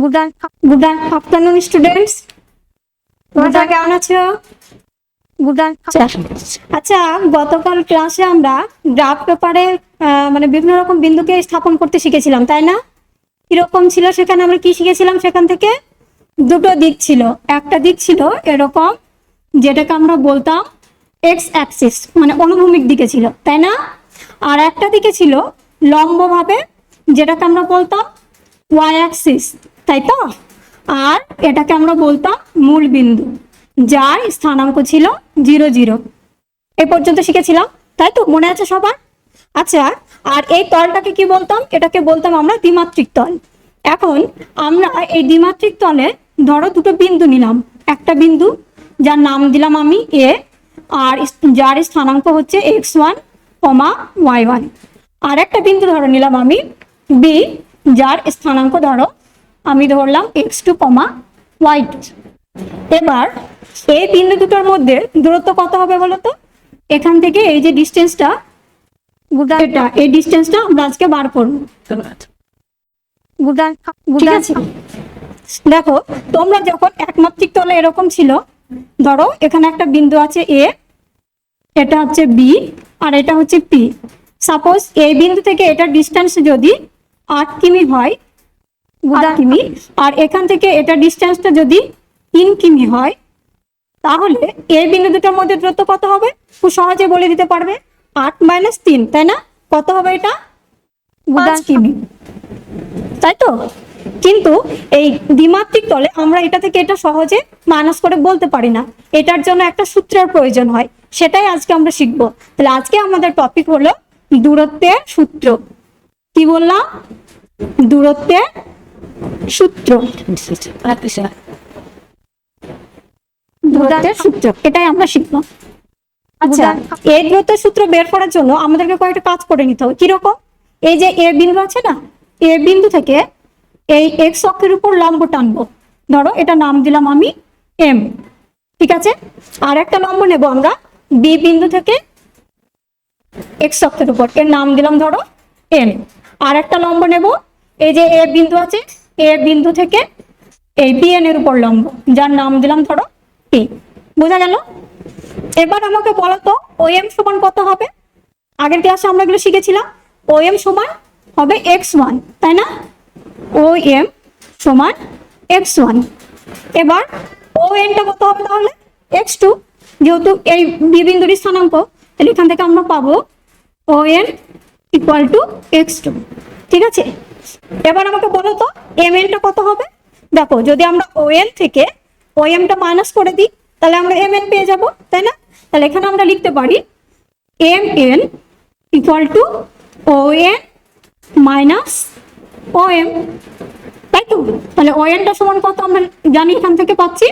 Good afternoon students, তোমরা কেমন আছো? আচ্ছা, গতকাল ক্লাসে আমরা গ্রাফ পেপারে মানে বিভিন্ন রকম বিন্দুকে স্থাপন করতে শিখেছিলাম, তাই না? কিরকম ছিল সেখানে আমরা কি শিখেছিলাম? সেখান থেকে দুটো দিক ছিল। একটা দিক ছিল এরকম, যেটাকে আমরা বলতাম এক্স অ্যাক্সিস, মানে অনুভূমিক দিকে ছিল, তাই না? আর একটা দিকে ছিল লম্বভাবে, যেটাকে আমরা বলতাম ওয়াই অ্যাক্সিস, তাই তো? আর এটাকে আমরা বলতাম মূল বিন্দু, যার স্থানাঙ্ক ছিল 0 0। এ পর্যন্ত শিখেছিলাম, তাই তো? মনে আছে সবার? আচ্ছা, আর এই তলটাকে কি বলতাম? এটাকে বলতাম আমরা দ্বিমাত্রিক তল। এখন আমরা এই দ্বিমাত্রিক তলে ধরো দুটো বিন্দু নিলাম। একটা বিন্দু যার নাম দিলাম আমি এ, আর যার স্থানাঙ্ক হচ্ছে x1, y1। আর একটা বিন্দু ধরো নিলাম আমি বি, যার স্থানাঙ্ক ধরো আমি ধরলাম x2, y2। এবার এই বিন্দু দুটোর মধ্যে দূরত্ব কত হবে বলো তো? এখান থেকে এই যে ডিস্টেন্সটা, এটা এই ডিস্টেন্সটা আমরা আজকে বার করব। ঠিক আছে, দেখো তোমরা যখন একমাত্রিক তলে এরকম ছিল, ধরো এখানে একটা বিন্দু আছে এ, এটা হচ্ছে বি, আর এটা হচ্ছে পি। সাপোজ এই বিন্দু থেকে এটার ডিস্টেন্স যদি 8 কিমি হয়, 8 কিমি, আর এখান থেকে এটা ডিস্টেন্সটা যদি 3 কিমি হয়, তাহলে এই বিন্দু দুটোর মধ্যে দূরত্ব কত হবে? খুব সহজে বলে দিতে পারবে, 8 - 3, তাই না? কত হবে এটা? 5 কিমি, তাই তো? কিন্তু এই দ্বিমাত্রিক তলে আমরা এটা থেকে এটা সহজে মাইনাস করে বলতে পারি না, এটার জন্য একটা সূত্রের প্রয়োজন হয়। সেটাই আজকে আমরা শিখবো। তাহলে আজকে আমাদের টপিক হলো দূরত্বের সূত্র। কি বললাম? দূরত্বের সূত্র, দূরত্বের সূত্র, এটাই আমরা শিখবো। আচ্ছা, এই দূরত্বের সূত্র বের করার জন্য আমাদেরকে কয়েকটা কাজ করে নিতে হবে। কিরকম? এই যে এ বিন্দু আছে না, এ বিন্দু থেকে এই এক্স অক্ষের উপর লম্ব টানবো। ধরো এটা নাম দিলাম আমি এম, ঠিক আছে? আর একটা লম্ব নেব আমরা বি বিন্দু থেকে এক্স অক্ষের উপর, এর নাম দিলাম ধরো এন। আর একটা লম্ব নেব এই যে এ বিন্দু আছে, এ বিন্দু থেকে এই বি এন এর উপর লম্ব, যার নাম দিলাম ধরো পি। বোঝা গেল? এবার আমাকে বলো তো ও এম সমান কত হবে? আগের ক্লাসে আমরা এগুলো শিখেছিলাম। ও এম সমান হবে x1, তাই না? ও এম সমান x1। এবার ও এনটা কত হবে তাহলে? x2, যেহেতু এই বি বিন্দুর স্থানাঙ্ক, তাহলে এখান থেকে আমরা পাবো O N equal two x2। ঠিক আছে, এবার আমাকে বলো তো এম এনটা কত হবে? দেখো, যদি আমরা ও এন থেকে ও এমটা মাইনাস করে দিই, তাহলে আমরা এম এন পেয়ে যাবো, তাই না? তাহলে এখানে আমরা লিখতে পারি M N equal to O N minus O M, তাই তো? তাহলে ও এনটা সমান কত আমরা জানি, এখান থেকে পাচ্ছি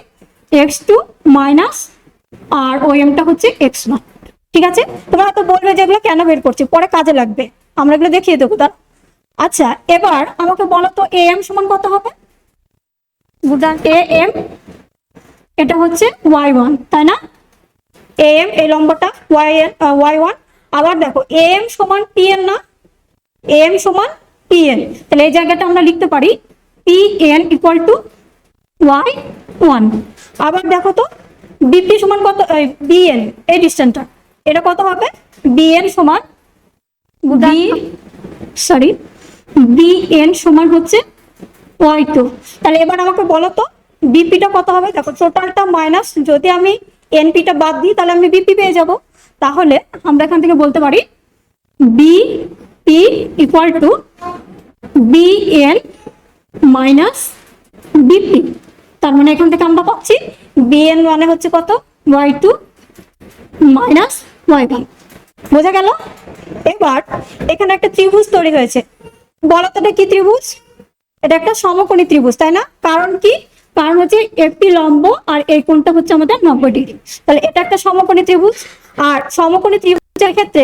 x2 মাইনাস, আর ও এমটা হচ্ছে x1। ঠিক আছে, তোমরা হয়তো বলবে যে এগুলো কেন বের করছি, পরে কাজে লাগবে, আমরা এগুলো দেখিয়ে দেবো। তার আচ্ছা, এবার আমাকে বলো তো এ এম সমান কত হবে? এ এম এটা হচ্ছে y1, তাই না? এ এম এই লম্বটা y1। আবার দেখো এ এম সমান পি এন না, এ এম সমান পি এন, তাহলে এই জায়গাটা আমরা লিখতে পারি P N equal two y1। আবার দেখো তো বিপি সমান কত, বিএন এই ডিস্টেন্সটা, এটা কত হবে? বিএন সমান বিএন সমান হচ্ছে y2। তাহলে এবার আমাকে বলো তো বিপিটা কত হবে? দেখো টোটালটা মাইনাস, যদি আমি এনপিটা বাদ দিই তাহলে আমি বিপি পেয়ে যাব। তাহলে আমরা এখান থেকে বলতে পারি BP equal to BN minus BP. তার মানে এখান থেকে আমরা পাচ্ছি বিএন মানে হচ্ছে কত? y2 minus y1। বোঝা গেল? এবার এখানে একটা ত্রিভুজ তৈরি হয়েছে। বলো তো এটা কি ত্রিভুজ? এটা একটা সমকোণী ত্রিভুজ, তাই না? কারণ কি? কারণ হচ্ছে একটি লম্ব আর এই কোণটা হচ্ছে আমাদের 90 ডিগ্রি। তাহলে এটা একটা সমকোণী ত্রিভুজ। আর সমকোণী ত্রিভুজের ক্ষেত্রে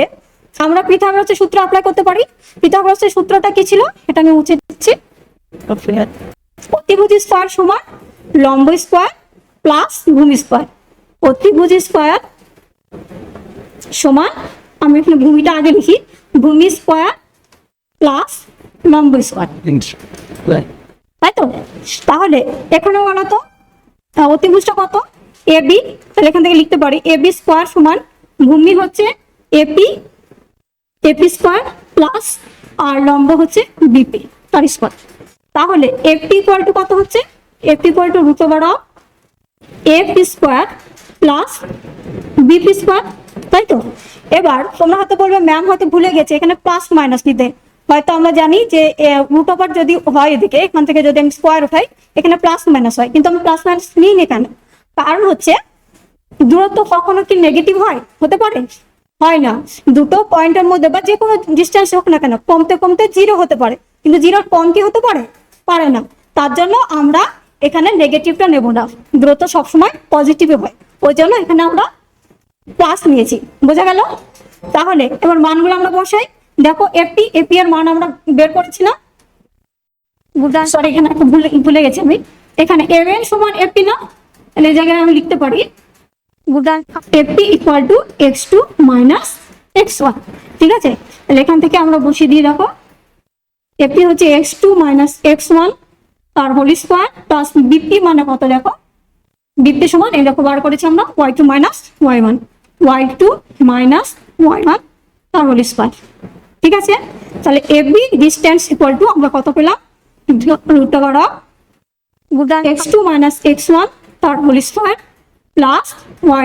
আমরা পিথাগোরাসের সূত্র অ্যাপ্লাই করতে পারি। পিথাগোরাসের সূত্রটা কি ছিল? এটা আমি মুছে দিচ্ছি। অতিভুজ স্কয়ার সমান লম্ব স্কয়ার প্লাস ভূমি স্কয়ার। অতিভুজ স্কয়ার সমান, আমি এখানে ভূমিটা আগে লিখি, ভূমি স্কয়ার প্লাস লম্ব স্কয়ার। তাই তো? তাহলে এখানে বলো তো অতিভুজটা কত? এ বি, তাহলে এখান থেকে লিখতে পারি এ বি স্কোয়ার সমান ভূমি হচ্ছে এপি, এপি স্কোয়ার প্লাস আর লম্ব হচ্ছে বিপি তার স্কোয়ার। তাহলে এপি ইকুয়াল টু কত হচ্ছে? AP equal to root over of F square plus BP square, তাই তো? এবার তোমরা হয়তো বলবে ম্যাম হয়তো ভুলে গেছে এখানে প্লাস মাইনাস নিতে। হয়তো আমরা জানি যে রুট ওভার যদি হয় এদিকে, এখান থেকে যদি আমি স্কোয়ার উঠাই এখানে প্লাস মাইনাস হয়, কিন্তু আমি প্লাস মাইনাস নিই না কেন? কারণ হচ্ছে দূরত্ব কখনো কি নেগেটিভ হয়? হতে পারে? হয় না। দুটো পয়েন্টের মধ্যে বা যে কোনো ডিস্টেন্স হোক না কেন কমতে কমতে জিরো হতে পারে, কিন্তু জিরোর কম কি হতে পারে? পারে না। তার জন্য আমরা এখানে নেগেটিভটা নেব না, দূরত্ব সবসময় পজিটিভে হয়, ওই জন্য এখানে আমরা প্লাস নিয়েছি। বোঝা গেল? তাহলে এবার মানগুলো আমরা বসাই। দেখো এপি, এপি এর মান আমরা বের করেছি না? সরি এখানে একটা ভুলে গেছি আমি, এখানে এন সমান এপি না, তাহলে এই জায়গায় আমি লিখতে পারি AP equal two x2 minus x1। ঠিক আছে, তাহলে এখান থেকে আমরা বসিয়ে দিয়ে দেখো এপি হচ্ছে x2 মাইনাস x1 তার হোল স্কোয়ার প্লাস বিপি মানে কত দেখো, বিপি সমান এই দেখো বার করেছি আমরা y2 minus y1, y2 minus y1 তার হোল স্কোয়ার। ঠিক আছে, তাহলে এবি ডিস্টেন্স ইকুয়াল টু আমরা কত পেলাম? Root over of x2 minus x1 তার whole square plus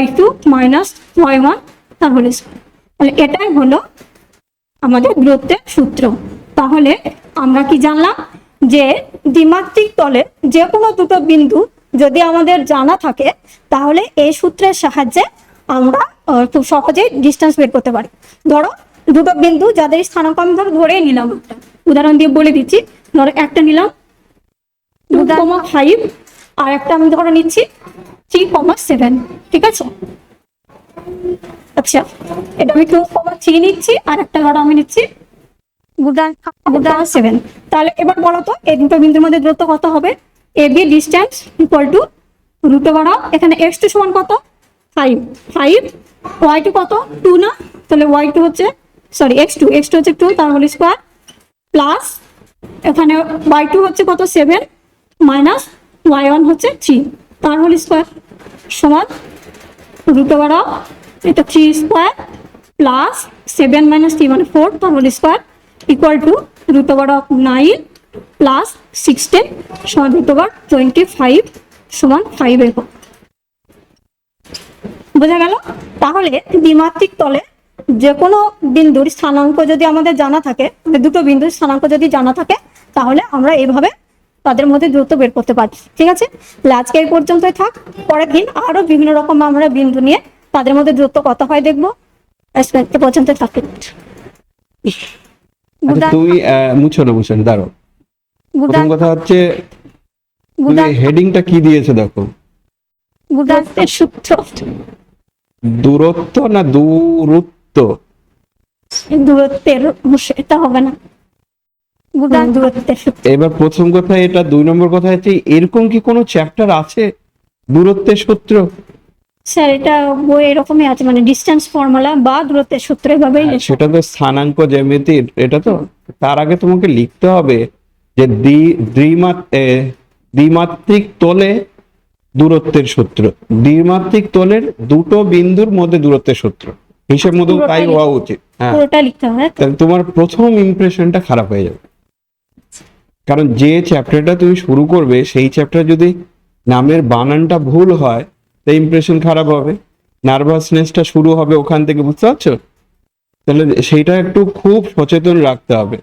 y2 minus y1 তার হোল স্কোয়ার। তাহলে এটাই হলো আমাদের দূরত্বের সূত্র। তাহলে আমরা কি জানলাম যে দ্বিমাত্রিক তলে যে কোনো দুটো বিন্দু যদি আমাদের জানা থাকে তাহলে এই সূত্রের সাহায্যে আমরা খুব সহজেই ডিস্টেন্স বের করতে পারি। ধরো দুটো বিন্দু যাদের স্থানাঙ্ক আমি ধরেই নিলাম, একটা উদাহরণ দিয়ে বলে দিচ্ছি। ধরো একটা নিলাম 2,5 আর একটা আমি ধরে নিচ্ছি 3,7। ঠিক আছে, আচ্ছা এটা আমি 2,3 নিচ্ছি আর একটা ধরো আমি নিচ্ছি 7। তাহলে এবার বলো তো এই দুটো বিন্দুর মধ্যে দূরত্ব কত হবে? A B distance equal to root over of এখানে x2 সমান কত? 5, y2 কত? 2 না, তাহলে y2 হচ্ছে সরি x2 হচ্ছে 2 তার হোল স্কোয়ার প্লাস এখানে y2 হচ্ছে কত? 7 মাইনাস y1 হচ্ছে 3 তার হোল স্কোয়ার সমান রুট ওভার অফ এটা 3 স্কোয়ার প্লাস 7 মাইনাস 3 মানে 4 তার whole square equal to root over of 9 plus 16 সমান রুট ওভার 25 সমান 5 একক। বোঝা গেল? তাহলে দ্বিমাত্রিক তলে যে কোনো বিন্দুর স্থানাঙ্ক যদি আমাদের জানা থাকে, দুটো বিন্দুর স্থানাঙ্ক যদি জানা থাকে তাহলে আমরা এইভাবে তাদের মধ্যে দূরত্ব বের করতে পারি। ঠিক আছে, তাহলে আজকে এই পর্যন্তই থাক। পরের দিন আরো বিভিন্ন রকম আমরা বিন্দু নিয়ে তাদের মধ্যে দূরত্ব কত হয় দেখবো। আজকে পর্যন্ত থাকবে। তুমি মুছো না দাঁড়াও। প্রথম কথা হচ্ছে হেডিংটা কি দিয়েছে দেখো, দূরত্বের সূত্র। দূরত্ব না দূরত্ব? দূরত্বের এটা হবে না, দূরত্বের সূত্র। এবার প্রথম কথা এটা, 2 নম্বর কথা হচ্ছে এরকম কি কোনো চ্যাপ্টার আছে দূরত্বের সূত্র? স্যার এটা বই এরকমই আছে, মানে ডিসটেন্স ফর্মুলা বা দূরত্বের সূত্র এভাবেই লেখা। সেটা তো স্থানাঙ্ক জ্যামিতির, এটা তো তার আগে তোমাকে লিখতে হবে যে দ্বিমাত্রিক তলে দূরত্বের সূত্র, দ্বিমাত্রিক তলের দুটো বিন্দুর মধ্যে দূরত্বের সূত্র হিসেব মতো তাই হওয়া উচিত। হ্যাঁ, পুরোটা লিখতে হবে। তাহলে তোমার প্রথম ইমপ্রেশনটা খারাপ হয়ে যাবে, কারণ যে চ্যাপ্টারটা তুমি শুরু করবে সেই চ্যাপ্টার যদি নামের বানানটা ভুল হয় তাই ইমপ্রেশন খারাপ হবে, নার্ভাসনেসটা শুরু হবে ওখান থেকে, বুঝতে পারছো? তাহলে সেইটা একটু খুব সচেতন রাখতে হবে।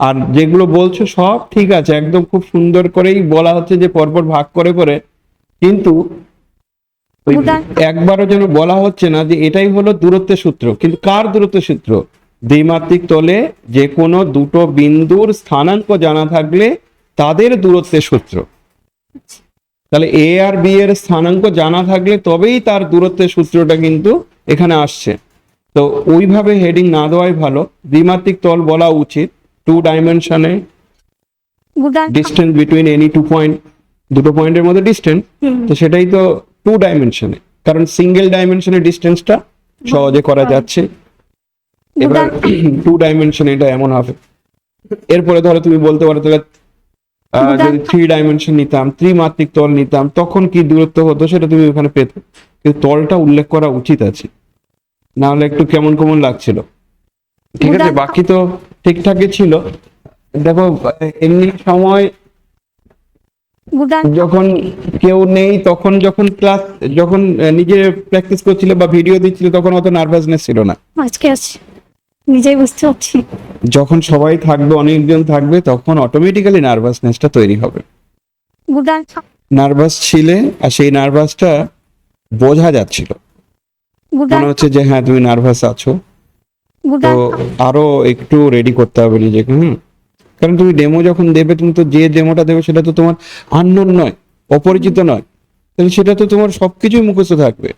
আর যেগুলো বলছো সব ঠিক আছে, একদম খুব সুন্দর করেই বলা হচ্ছে যে পরপর ভাগ করে করে, কিন্তু একবারও যেন বলা হচ্ছে না যে এটাই হলো দূরত্বের সূত্র। কিন্তু কার দূরত্বের সূত্র? দ্বিমাত্রিক তলে যে কোনো দুটো বিন্দুর স্থানাঙ্ক জানা থাকলে তাদের দূরত্বের সূত্র। তাহলে এ আর বি এর স্থানাঙ্ক জানা থাকলে তবেই তার দূরত্বের সূত্রটা কিন্তু এখানে আসছে। তো ওইভাবে হেডিং না দেওয়াই ভালো, দ্বিমাত্রিক তল বলা উচিত 2 ডাইমেনশনে ডিস্টেন্স বিটুইন এনি 2 পয়েন্ট, দুটো পয়েন্টের মধ্যে ডিস্টেন্স, তো সেটাই তো 2 ডাইমেনশনে, কারণ সিঙ্গেল ডাইমেনশনে ডিস্টেন্সটা সহজে করা যাচ্ছে। এবার 2 ডাইমেনশনে এটা এমন হবে। এরপরে ধরো তুমি বলতে পারো তাহলে যদি 3 ডাইমেনশন নিতাম, ত্রিমাত্রিক তল নিতাম, তখন কি দূরত্ব হতো সেটা তুমি ওখানে পেতে, কিন্তু তলটা উল্লেখ করা উচিত আছে, না হলে একটু কেমন কেমন লাগছিল। ঠিক আছে, বাকি তো ঠিকঠাকই ছিল। দেখো এমনি সময় যখন কেউ নেই, তখন যখন ক্লাস যখন নিজে প্র্যাকটিস করছিল বা ভিডিও দিচ্ছিল, তখন অত নার্ভাসনেস ছিল না। আজকে আছে, নিজেই বুঝতে পারছি। যখন সবাই থাকবে, অনেকজন থাকবে, তখন অটোমেটিক্যালি নার্ভাসনেসটা তৈরি হবে। নার্ভাস ছিলে, আর সেই নার্ভাসটা বোঝা যাচ্ছিল, মনে হচ্ছে যে হ্যাঁ তুমি নার্ভাস আছো, তো আরো একটু রেডি করতে হবে নিজেকে। কারণ তুমি ডেমো যখন দেবে, তুমি তো যে ডেমোটা দেবে সেটা তো তোমার আননোন নয়, অপরিচিত নয়, তাহলে সেটা তো তোমার সবকিছুই মুখস্থ থাকবে।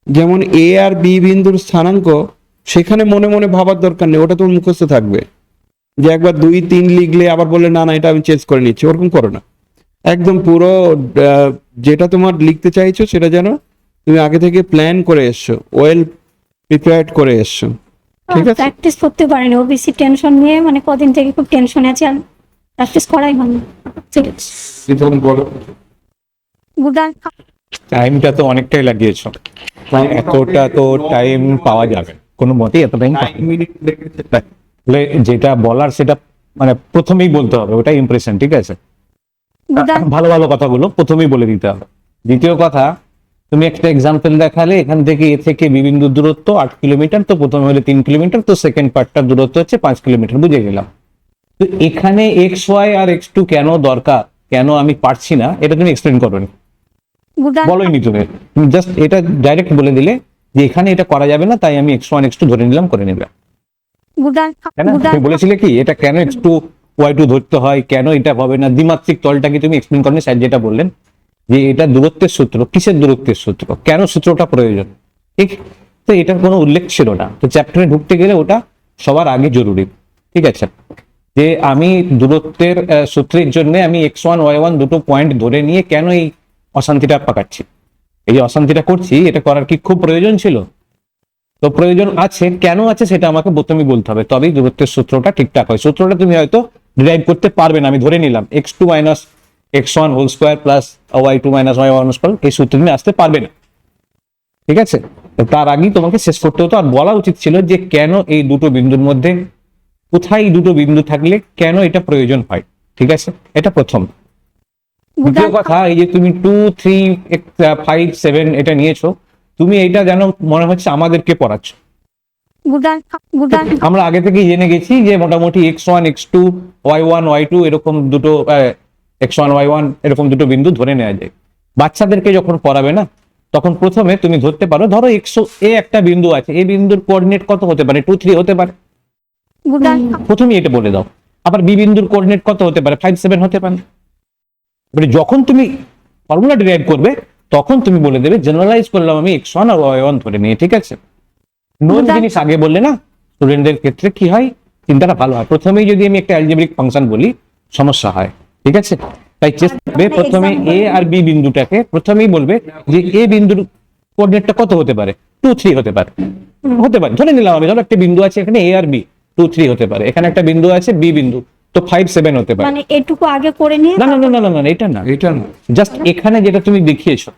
যেমন এ আর বি বিন্দুর স্থানাঙ্ক, সেখানে মনে মনে ভাবার দরকার নেই, ওটা তোমার মুখস্থ থাকবে। যে একবার 2, 3 লিখলে আবার বললে না না এটা আমি চেঞ্জ করে নিচ্ছি, ওরকম করো না। একদম পুরো যেটা তোমার লিখতে চাইছো সেটা যেন তুমি আগে থেকে প্ল্যান করে এসছো, ওয়েল প্রিপেয়ার্ড করে এসছো। ঠিক আছে, প্র্যাকটিস করতে পারিনি, ওবিসি টেনশন নিয়ে মানে কদিন থেকে খুব টেনশনে আছি, আর প্র্যাকটিস করাই হয়নি। ঠিক আছে, তখন বলো। টাইমটা তো অনেকটাই লাগিয়েছো, এতটা তো টাইম পাওয়া যাবে কোনো মতেই, এত টাইম যেটা বলার সেটা মানে প্রথমেই বলতে হবে, ওটাই ইমপ্রেশন। ঠিক আছে, ভালো ভালো কথাগুলো প্রথমেই বলে দিতে হবে। দ্বিতীয় কথা, তুমি একটা এক্সাম্পল দেখালে, এখান থেকে এ থেকে বি বিন্দুর দূরত্ব 8 কিলোমিটার, তো প্রথমে হলে 3 কিলোমিটার, তো সেকেন্ড পার্টটার দূরত্ব হচ্ছে 5 কিলোমিটার, বুঝে গেলাম। তো এখানে এক্স ওয়াই আর X2 কেন দরকার, কেন আমি পারছি না, এটা তুমি এক্সপ্লেন করোনি, বলোইনি তুমি জাস্ট এটা ডাইরেক্ট বলে দিলে যে এখানে এটা করা যাবে না, তাই আমি X1 X2 ধরে নিলাম, করে নিলাম। তাই না? তুমি বলেছিলে কি এটা কেন X2 Y2 ধরতে হয়, কেন এটা হবে না, দ্বিমাত্রিক তলটাকে তুমি এক্সপ্লেন করনি। স্যার যেটা বললেন যে এটা দূরত্বের সূত্র, কিসের দূরত্বের সূত্র, কেন সূত্রটা প্রয়োজন, ঠিক, তো এটার কোনো উল্লেখ ছিল না। তো চ্যাপ্টারে ঢুকতে গেলে ওটা সবার আগে জরুরি। ঠিক আছে, যে আমি দূরত্বের সূত্রের জন্য আমি X1 Y1 দুটো পয়েন্ট ধরে নিয়ে কেন এই অশান্তিটা পাকাচ্ছি, এই যে অশান্তিটা করছি, এটা করার কি খুব প্রয়োজন ছিল? তো প্রয়োজন আছে, কেন আছে সেটা আমাকে প্রথমেই বলতে হবে, তবেই দূরত্বের সূত্রটা ঠিকঠাক হয়। সূত্রটা তুমি হয়তো ডিরাইভ করতে পারবে না, আমি ধরে নিলাম X2 minus X1 whole square plus Y2 minus Y1 square, এই সূত্র তুমি আসতে পারবে না। ঠিক আছে, তো তার আগেই তোমাকে শেষ করতে হতো, আর বলা উচিত ছিল যে কেন এই দুটো বিন্দুর মধ্যে, কোথায় দুটো বিন্দু থাকলে কেন এটা প্রয়োজন হয়। ঠিক আছে, এটা প্রথম। দ্বিতীয় কথা, এই যে তুমি 2, 3, 5, 7 এটা নিয়েছো, তুমি এইটা যেন মনে হচ্ছে আমাদেরকে পড়াচ্ছ। আমরা আগে থেকেই জেনে গেছি যে মোটামুটি X1 X2 Y1 Y2 এরকম দুটো X1 Y1 এরকম দুটো বিন্দু ধরে নেওয়া যায়। বাচ্চাদেরকে যখন পড়াবে না, তখন প্রথমে তুমি ধরতে পারো, ধরো এ একটা বিন্দু আছে, এই বিন্দুর কোঅর্ডিনেট কত হতে পারে, 2, 3 হতে পারে, প্রথমেই এটা বলে দাও। আবার বি বিন্দুর কোঅর্ডিনেট কত হতে পারে, 5, 7 হতে পারে। যখন তুমি ফর্মুলা ডিরাইভ করবে, তখন তুমি বলে দেবে জেনারেলাইজ করলাম আমি X1 আর Y1 ধরে নিয়ে। ঠিক আছে, নোন জিনিস আগে বললে না, স্টুডেন্টদের ক্ষেত্রে কি হয়, চিন্তাটা ভালো হয়। প্রথমেই যদি আমি একটা অ্যালজেব্রিক ফাংশন বলি, সমস্যা হয়। ঠিক আছে, তাই চেষ্টা করবে প্রথমে এ আর বি বিন্দুটাকে প্রথমেই বলবে যে এ বিন্দুর কোঅর্ডিনেটটা কত হতে পারে, 2, 3 হতে পারে, হতে পারে, ধরে নিলাম আমি, ধরো একটা বিন্দু আছে এখানে এ আর বি, 2, 3 হতে পারে, এখানে একটা বিন্দু আছে বি বিন্দু, তো 5, 7 হতে পারে। মানে এটুকু আগে করে নিয়ে না না না না না, এটা না, এটা না, জাস্ট এখানে যেটা তুমি দেখিয়েছো,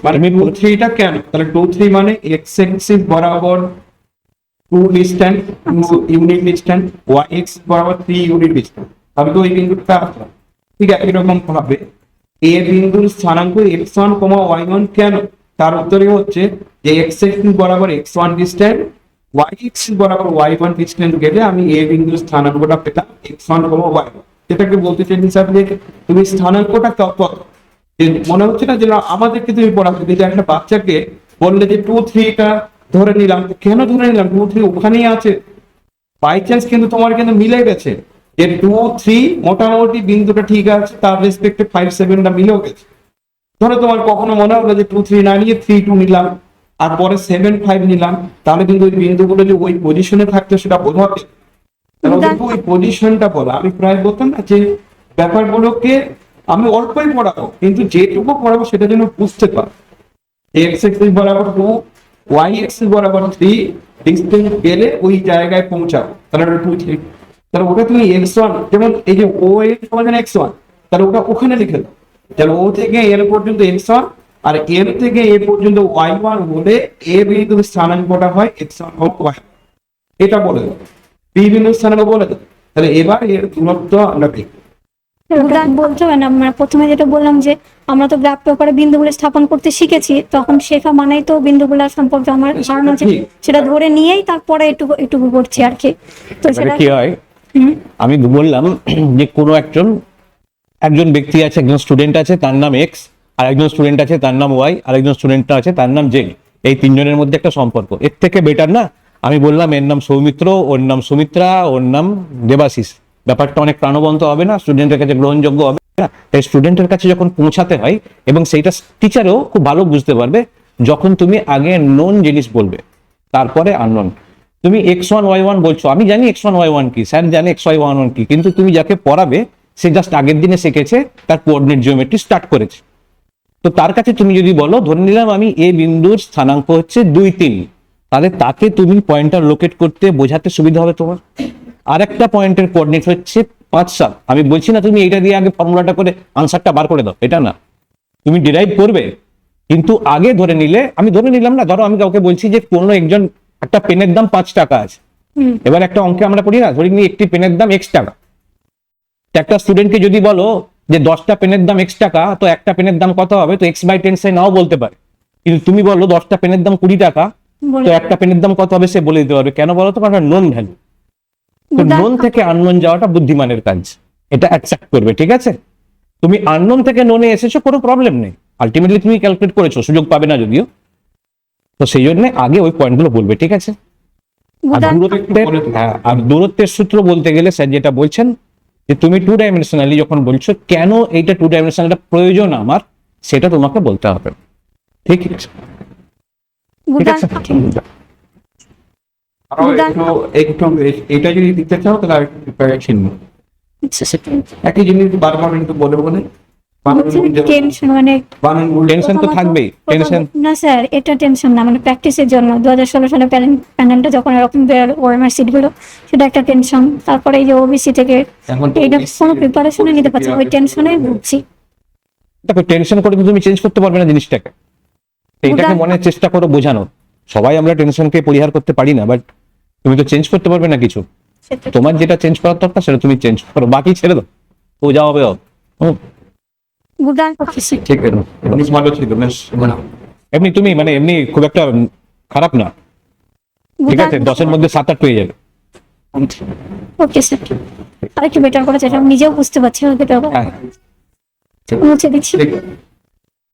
মানে 2, 3 টা কেন, তাহলে 2, 3 মানে x অ্যাক্সিস বরাবর 2 distance, 2 unit distance, y x বরাবর 3 ইউনিট ডিসটেন্স, আমি তো ওই বিন্দুটা আসলাম। ঠিক আছে, এরকম ভাবে a বিন্দুর স্থানাঙ্ক x1, y1 কেন, তার উত্তরে হচ্ছে যে x অ্যাক্সিস বরাবর x1 ডিসটেন্স, y অ্যাক্সিস বরাবর y1 ডিসটেন্স গেলে আমি a বিন্দুর স্থানাঙ্কটা পেতাম x1, y1। এটাকে বলতে চাই হিসাবে তুমি স্থানাঙ্কটা কত, মনে হচ্ছে না যে আমাদেরকে তুমি পড়াচ্ছো, যে একটা বাচ্চাকে বললে যে 2, 3 টা ধরে নিলাম, কেন ধরে নিলাম, 2, 3 ওখানেই আছে, বাই চান্স কিন্তু তোমার কিন্তু মিলে গেছে যে 2, 3 মোটামুটি বিন্দুটা ঠিক আছে, তার রেসপেক্টে 5, 7 টা মিলেও গেছে। ধরো তোমার কখনো মনে হলো যে 2, 3 না নিয়ে 3, 2 নিলাম, আর পরে 7, 5 নিলাম, তাহলে কিন্তু ওই বিন্দুগুলো যে ওই পজিশনে থাকতো সেটা বোঝাবে, ওই পজিশনটা বলা। আমি প্রায় বলতাম না যে ব্যাপারগুলোকে আমি অল্পই পড়াবো, কিন্তু যেটুকু পড়াবো সেটা যেন বুঝতে পার। এক্স এক্সিস বরাবর 2, ওয়াই এক্সিস বরাবর 3 ডিসটেন্স গেলে ওই জায়গায় পৌঁছাবো, তাহলে 2, 3। তাহলে ওটা তুমি x1, যেমন এই যে ও এর সমান x1, তাহলে ওটা ওখানে লিখে দাও। তাহলে ও থেকে এর পর্যন্ত x1 আর এর থেকে এ পর্যন্ত y1 হলে এ বিন্দুর স্থানাঙ্কটা হয় x1 হোক y, এটা বলে দাও। বি বিন্দুর স্থানাঙ্ক বলে দাও। তাহলে এবার এর দূরত্ব আমরা পেয়ে গ্রাফ বলতে হয় না, আমরা প্রথমে যেটা বললাম যে আমরা তো গ্রাফ পেপারে বিন্দুগুলো স্থাপন করতে শিখেছি, তখন শেখা মানেই তো বিন্দুগুলো সম্পর্কে আমার ধারণা আছে, সেটা ধরে নিয়েই তারপরে একটু একটু করছি আর কি। তো এবারে সেটা কি হয়, আমি বললাম যে কোনো একজন ব্যক্তি আছে, একজন স্টুডেন্ট আছে তার নাম এক্স, আর একজন স্টুডেন্ট আছে তার নাম ওয়াই, আর একজন স্টুডেন্ট আছে তার নাম জেড। এই তিনজনের মধ্যে একটা সম্পর্ক, এর থেকে বেটার না আমি বললাম এর নাম সৌমিত্র, ওর নাম সুমিত্রা, ওর নাম দেবাশিস। ব্যাপারটা অনেক প্রাণবন্ত হবে না, স্টুডেন্টের কাছে গ্রহণযোগ্য হবে না। তাই স্টুডেন্টের কাছে যখন পৌঁছাতে হয়, এবং সেইটা টিচারও খুব ভালো বুঝতে পারবে, যখন তুমি আগে নোন জিনিস বলবে তারপরে আননোন। তুমি x1y1 বলছো, আমি জানি x1y1 কি, স্যার জানে xy11 কি, কিন্তু তুমি যাকে পড়াবে সে জাস্ট আগের দিনে শিখেছে, তার কোঅর্ডিনেট জিওমেট্রি স্টার্ট করেছে। তো তার কাছে তুমি যদি বলো, ধরে নিলাম আমি এ বিন্দুর স্থানাঙ্ক হচ্ছে 2, 3, তাহলে তাকে তুমি পয়েন্টার লোকেট করতে বোঝাতে সুবিধা হবে তোমার। আরেকটা পয়েন্টের কোঅর্ডিনেট হচ্ছে 5, 7। আমি বলছি না তুমি এইটা দিয়ে আগে ফর্মুলাটা করে আনসারটা বার করে দাও, এটা না, তুমি ডিরাইভ করবে, কিন্তু আগে ধরে নিলে, আমি ধরে নিলাম না, ধরো আমি কাউকে বলছি যে কোনো একজন একটা পেনের দাম 5 টাকা আছে। এবার একটা অঙ্কে আমরা পড়ি না, ধরে নিই একটি পেনের দাম x টাকা। তো একটা স্টুডেন্টকে যদি বলো যে 10টা পেনের দাম x টাকা, তো একটা পেনের দাম কত হবে, তো x/10 সে নাও বলতে পারে। কিন্তু তুমি বলো 10টা পেনের দাম 20 টাকা, তো একটা পেনের দাম কত হবে সে বলে দিতে পারবে। কেন বলো তো? কারণ নোন ভ্যালু। তো নোন থেকে আননোন যাওয়াটা বুদ্ধিমানের কাজ, এটা অ্যাকসেপ্ট করবে, ঠিক আছে? তুমি আননোন থেকে নোনে এসেছো, কোনো প্রবলেম নেই, আলটিমেটলি তুমি ক্যালকুলেট করেছো, সুযোগ পাবে না যদিও। তো সেই জন্য আগে ওই পয়েন্টগুলো বলবে, ঠিক আছে? আর দূরত্বের সূত্র বলতে গেলে স্যার যেটা বলছেন যে তুমি 2 ডাইমেনশনালি যখন বলছো, কেন এইটা 2 ডাইমেনশনালটা প্রয়োজন আমার, সেটা তোমাকে বলতে হবে, ঠিক আছে? ঠিক আছে। একটু এটা যদি দিতে চাও তাহলে আরেকটু প্রিপারেশন নিও। একই জিনিস বারবার কিন্তু বলে টেনশন মানে টেনশন তো থাকবেই, টেনশন না স্যার, এটা টেনশন না, মানে প্র্যাকটিসের জন্য 2016 সালে প্যানেলটা যখন এরকম ওএমআর সিট গুলো, সেটা একটা টেনশন। তারপরে এই যে ওবিসি থেকে এটা কোনো প্রিপারেশনে নিতে পারছি না, ওই টেনশনে ভুগছি। দেখো, টেনশন করে তো তুমি চেঞ্জ করতে পারবে না জিনিসটাকে, এইটাকে মনে চেষ্টা করো বোঝানো। সবাই আমরা টেনশনকে পরিহার করতে পারি না, বাট তুমি তো চেঞ্জ করতে পারবে না কিছু। তোমার যেটা চেঞ্জ করার দরকার সেটা তুমি চেঞ্জ করো, বাকি ছেড়ে দাও, ও যা হবে হবে। ঠিক আছে, অনেক ভালো ছিল, বেশ এমনি তুমি মানে এমনি খুব একটা খারাপ না, ঠিক আছে? 10-এর মধ্যে 7-8 পেয়ে যাবে। ওকে স্যার, আরেকটু বেটার করা চাই, আমি নিজেও বুঝতে পারছি না বেটার হ্যাঁ, মুছে দিচ্ছি। ঠিক আছে।